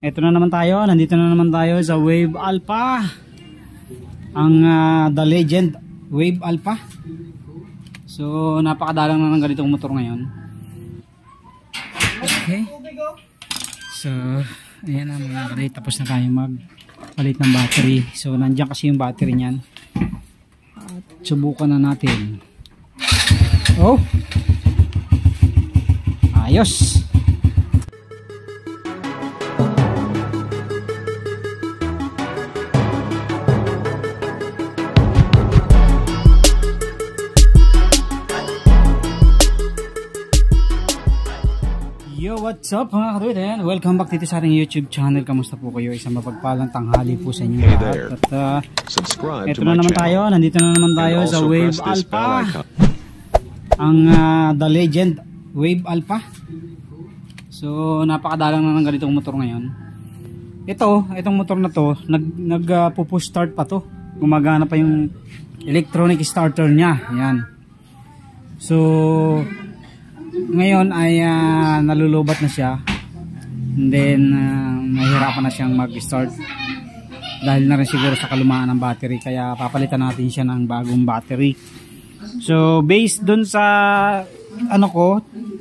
Ito na naman tayo, nandito na naman tayo sa Wave Alpha. Ang The Legend Wave Alpha. So napakadalang na ng ganitong motor ngayon. Okay. So ayan na mga kadali, tapos na tayo magpalit ng battery. So nandiyan kasi yung battery niyan. At subukan na natin. Oh! Ayos! Yo, what's up mga kaduwid? Welcome back dito sa ating YouTube channel. Kamusta po kayo? Isang mapagpalang tanghali po sa inyo lahat. At ito na naman tayo, nandito na naman tayo sa Wave Alpha. Ang The Legend Wave Alpha. So napakadalang na ng ganitong motor ngayon. Itong motor na to, nag-push start pa to. Gumagana pa yung electronic starter niya. Ayan. So ngayon ay nalulubat na siya, and then nahihirapan na siyang mag-start dahil na rin siguro sa kalumaan ng battery, kaya papalitan natin siya ng bagong battery. So based dun sa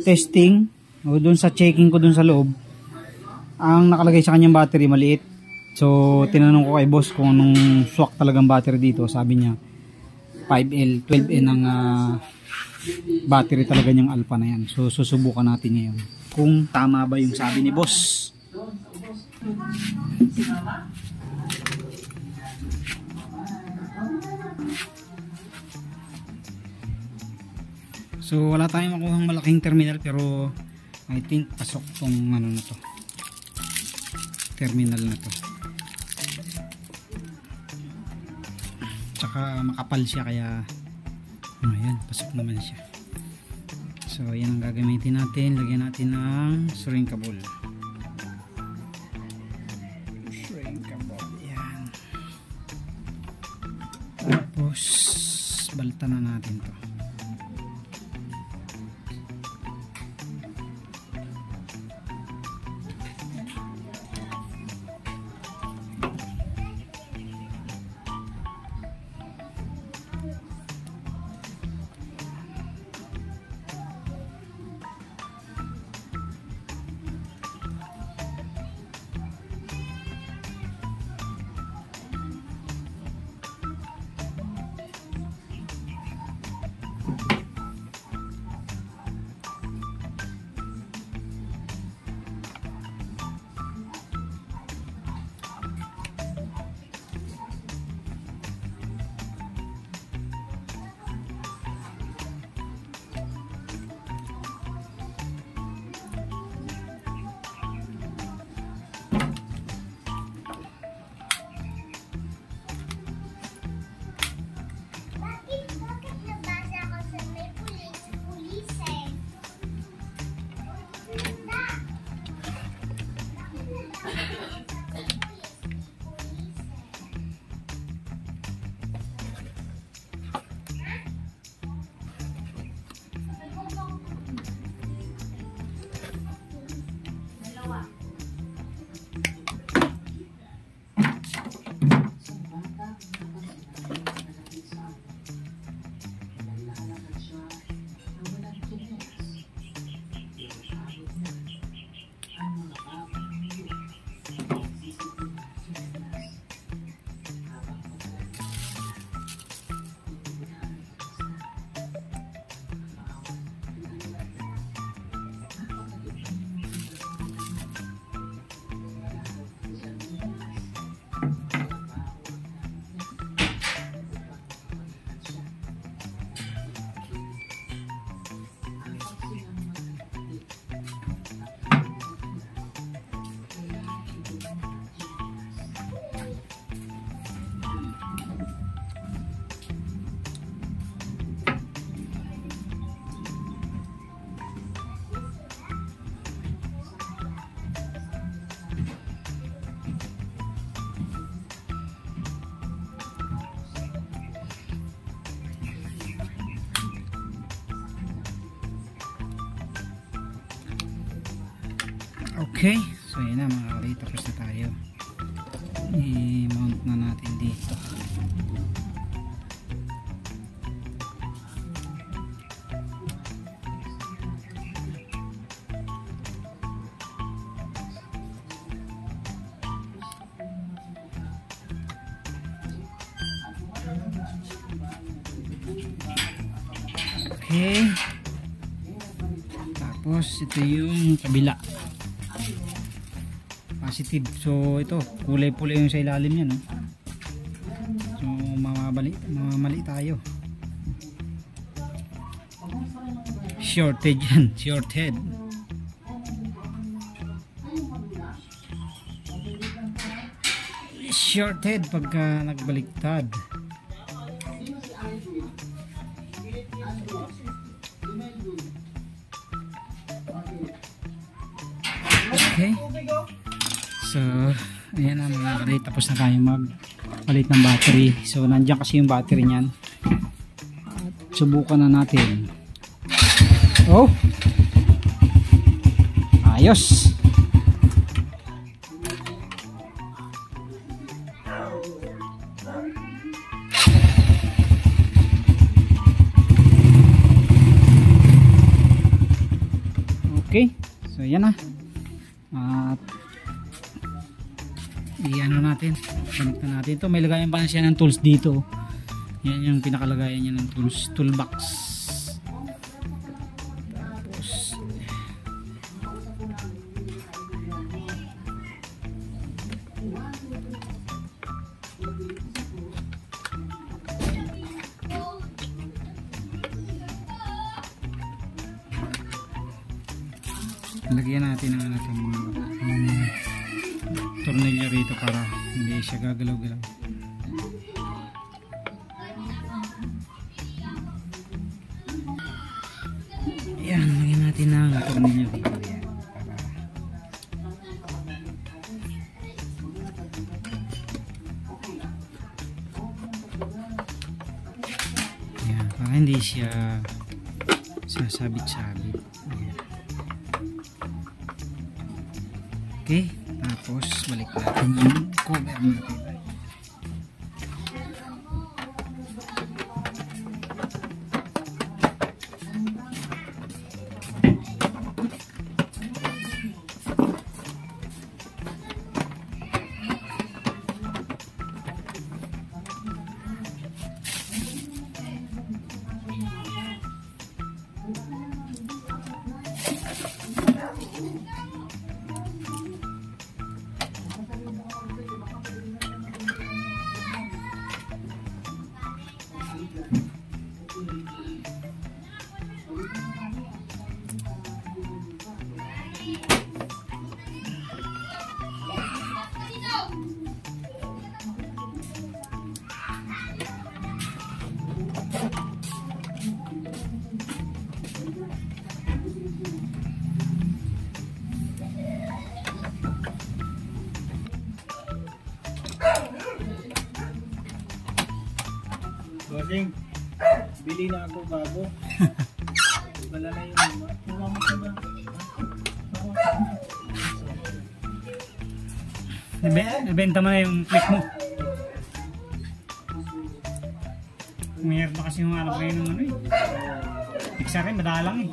testing o dun sa checking ko dun sa loob, ang nakalagay sa kanyang battery maliit. So tinanong ko kay boss kung anong swak talagang battery dito. Sabi niya 5L, 12N ang battery talaga niyang Alpha na yan. So susubukan natin ngayon kung tama ba yung sabi ni boss. So wala tayong makuhang malaking terminal, pero I think pasok tong na to, terminal na to. Tsaka makapal siya, kaya ayan, pasok naman siya. So yan ang gagamitin natin. Lagyan natin ng string cable. Yan. Tapos baltan na natin to. Okay, so So yun na mga kali, tapos na tayo. I-mount na natin dito. Okay. Tapos ito yung kabila. Positive. So ito, kulay-pula yung sa ilalim yan, no? So mamamali tayo. Shorted yan, shorted. Shorted pagka nagbaliktad. Okay. So, ayan na mga kali, tapos na tayo magpalit ng battery. So, nandiyan kasi yung battery niyan. At subukan na natin. Oh! Ayos! Okay. So, ayan na. At i-ano natin, connect na natin ito. May lagayan pa na siya ng tools dito. Yan yung pinakalagayan niya ng tools, toolbox. Tapos lagyan natin ng tornilyo rito para hindi siya gagalaw-galaw. Ayan, lagyan natin ng tornilyo rito. Ayan, para hindi siya sasabit-sabit. Okay, tapos balik natin yung cover natin. Bossing, bili na ako bago. Wala na yung mama. Nabenta mo na yung click mo. Mayroon pa kasi yung alam kayo ng ano eh. Pixar rin, madalang eh.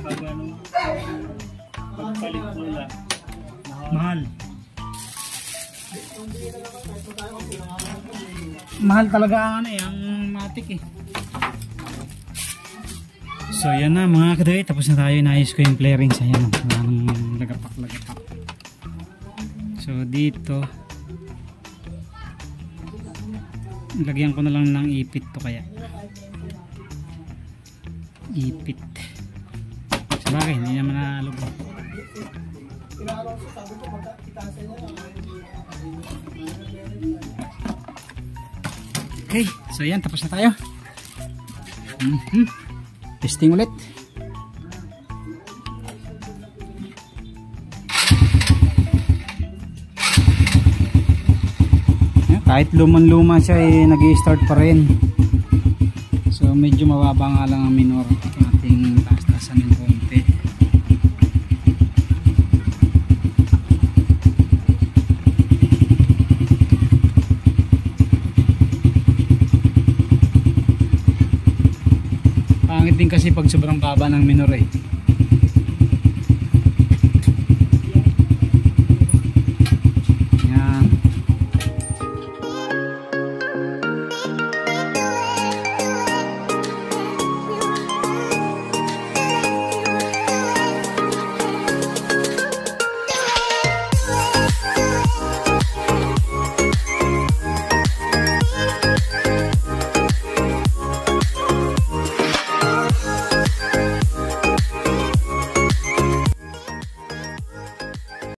Pag ano, pagpalit mo lang. Mahal. Mahal talaga ang ano eh, ang matic eh. So yan na mga kadoy, tapos na tayo, naayos ko yung flarings. Ayan, wala nang lagapak. So dito lagyan ko na lang ng ipit to, kaya ipit sa bagay, hindi naman nalubog. Okay, so yan, tapos na tayo. Testing ulit. Kahit luman-luma siya eh, nag-i-start pa rin. So medyo mababa nga lang ang minor, ating taas-taasan ng konti. Pangit din kasi pag sobrang baba ng minor eh.